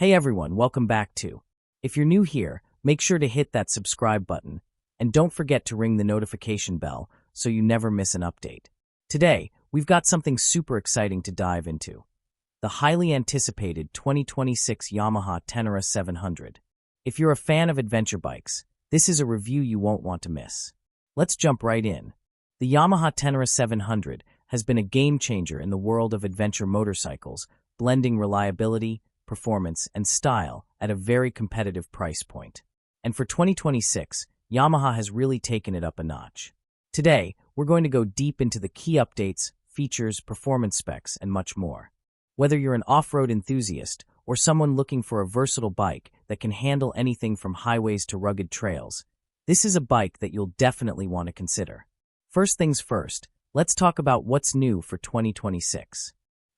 Hey everyone, welcome back to. If you're new here, make sure to hit that subscribe button, and don't forget to ring the notification bell so you never miss an update. Today, we've got something super exciting to dive into. The highly anticipated 2026 Yamaha Ténéré 700. If you're a fan of adventure bikes, this is a review you won't want to miss. Let's jump right in. The Yamaha Ténéré 700 has been a game-changer in the world of adventure motorcycles, blending reliability, performance, and style at a very competitive price point. And for 2026, Yamaha has really taken it up a notch. Today, we're going to go deep into the key updates, features, performance specs, and much more. Whether you're an off-road enthusiast or someone looking for a versatile bike that can handle anything from highways to rugged trails, this is a bike that you'll definitely want to consider. First things first, let's talk about what's new for 2026.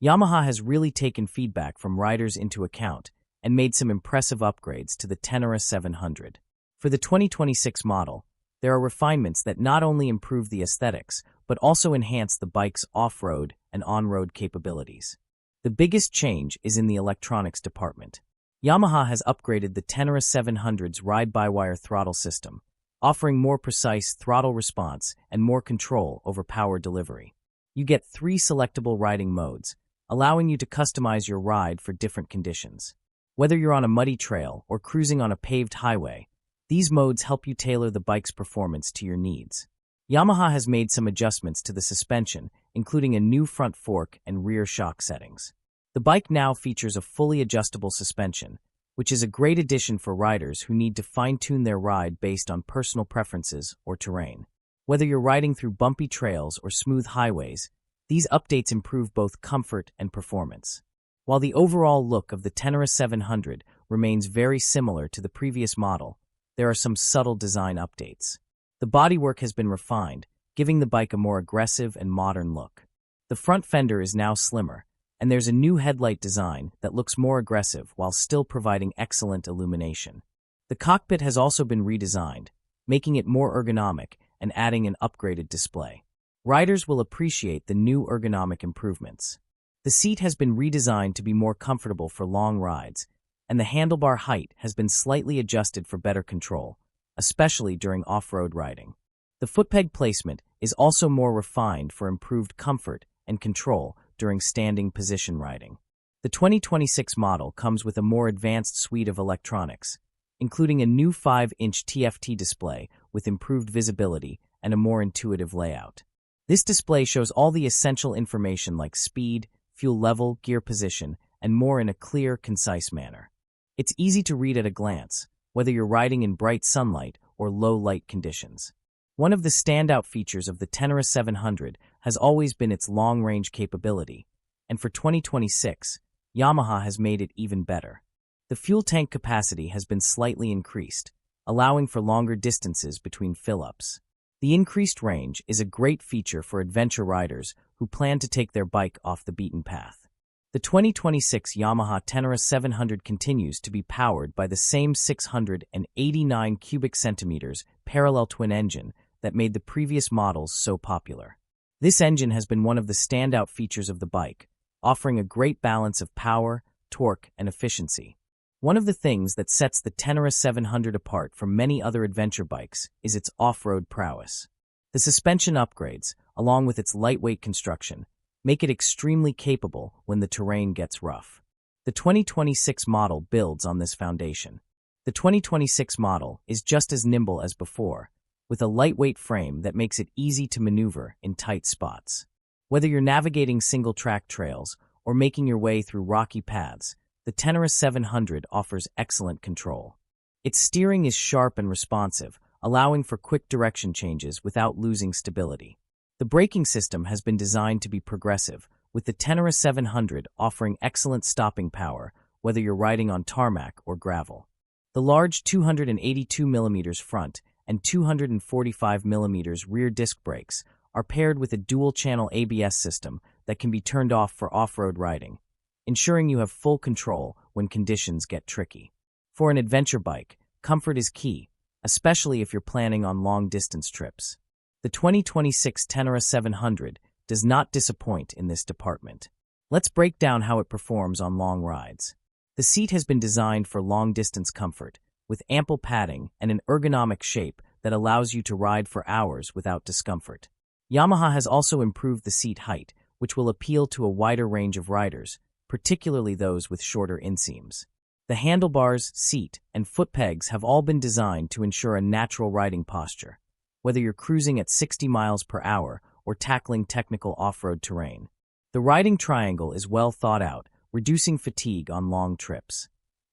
Yamaha has really taken feedback from riders into account and made some impressive upgrades to the Ténéré 700. For the 2026 model, there are refinements that not only improve the aesthetics, but also enhance the bike's off-road and on-road capabilities. The biggest change is in the electronics department. Yamaha has upgraded the Ténéré 700's ride-by-wire throttle system, offering more precise throttle response and more control over power delivery. You get 3 selectable riding modes, allowing you to customize your ride for different conditions. Whether you're on a muddy trail or cruising on a paved highway, these modes help you tailor the bike's performance to your needs. Yamaha has made some adjustments to the suspension, including a new front fork and rear shock settings. The bike now features a fully adjustable suspension, which is a great addition for riders who need to fine-tune their ride based on personal preferences or terrain. Whether you're riding through bumpy trails or smooth highways, these updates improve both comfort and performance. While the overall look of the Ténéré 700 remains very similar to the previous model, there are some subtle design updates. The bodywork has been refined, giving the bike a more aggressive and modern look. The front fender is now slimmer, and there's a new headlight design that looks more aggressive while still providing excellent illumination. The cockpit has also been redesigned, making it more ergonomic and adding an upgraded display. Riders will appreciate the new ergonomic improvements. The seat has been redesigned to be more comfortable for long rides, and the handlebar height has been slightly adjusted for better control, especially during off-road riding. The footpeg placement is also more refined for improved comfort and control during standing position riding. The 2026 model comes with a more advanced suite of electronics, including a new 5-inch TFT display with improved visibility and a more intuitive layout. This display shows all the essential information like speed, fuel level, gear position, and more in a clear, concise manner. It's easy to read at a glance, whether you're riding in bright sunlight or low light conditions. One of the standout features of the Ténéré 700 has always been its long-range capability, and for 2026, Yamaha has made it even better. The fuel tank capacity has been slightly increased, allowing for longer distances between fill-ups. The increased range is a great feature for adventure riders who plan to take their bike off the beaten path. The 2026 Yamaha Ténéré 700 continues to be powered by the same 689 cubic centimeters parallel twin engine that made the previous models so popular. This engine has been one of the standout features of the bike, offering a great balance of power, torque, and efficiency. One of the things that sets the Ténéré 700 apart from many other adventure bikes is its off-road prowess. The suspension upgrades, along with its lightweight construction, make it extremely capable when the terrain gets rough. The 2026 model builds on this foundation. The 2026 model is just as nimble as before, with a lightweight frame that makes it easy to maneuver in tight spots. Whether you're navigating single-track trails or making your way through rocky paths, the Ténéré 700 offers excellent control. Its steering is sharp and responsive, allowing for quick direction changes without losing stability. The braking system has been designed to be progressive, with the Ténéré 700 offering excellent stopping power, whether you're riding on tarmac or gravel. The large 282mm front and 245mm rear disc brakes are paired with a dual-channel ABS system that can be turned off for off-road riding, ensuring you have full control when conditions get tricky. For an adventure bike, comfort is key, especially if you're planning on long-distance trips. The 2026 Ténéré 700 does not disappoint in this department. Let's break down how it performs on long rides. The seat has been designed for long-distance comfort, with ample padding and an ergonomic shape that allows you to ride for hours without discomfort. Yamaha has also improved the seat height, which will appeal to a wider range of riders, particularly those with shorter inseams. The handlebars, seat, and foot pegs have all been designed to ensure a natural riding posture, whether you're cruising at 60 miles per hour or tackling technical off-road terrain. The riding triangle is well thought out, reducing fatigue on long trips.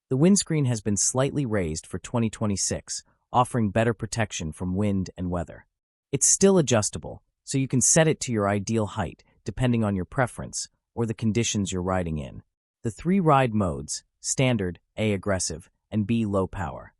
The windscreen has been slightly raised for 2026, offering better protection from wind and weather. It's still adjustable, so you can set it to your ideal height depending on your preference or the conditions you're riding in. The 3 ride modes, Standard, A Aggressive, and B Low Power,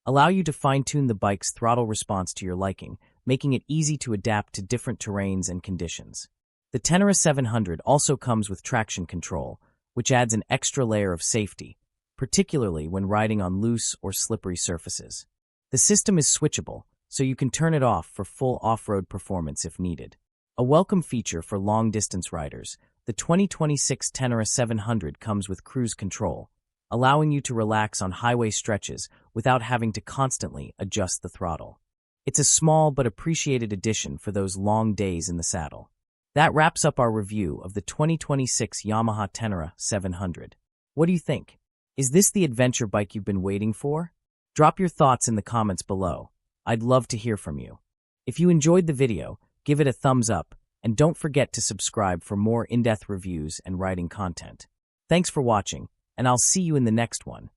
allow you to fine-tune the bike's throttle response to your liking, making it easy to adapt to different terrains and conditions. The Ténéré 700 also comes with traction control, which adds an extra layer of safety, particularly when riding on loose or slippery surfaces. The system is switchable, so you can turn it off for full off-road performance if needed. A welcome feature for long-distance riders, the 2026 Ténéré 700 comes with cruise control, allowing you to relax on highway stretches without having to constantly adjust the throttle. It's a small but appreciated addition for those long days in the saddle. That wraps up our review of the 2026 Yamaha Ténéré 700. What do you think? Is this the adventure bike you've been waiting for? Drop your thoughts in the comments below. I'd love to hear from you. If you enjoyed the video, give it a thumbs up, and don't forget to subscribe for more in-depth reviews and riding content. Thanks for watching, and I'll see you in the next one.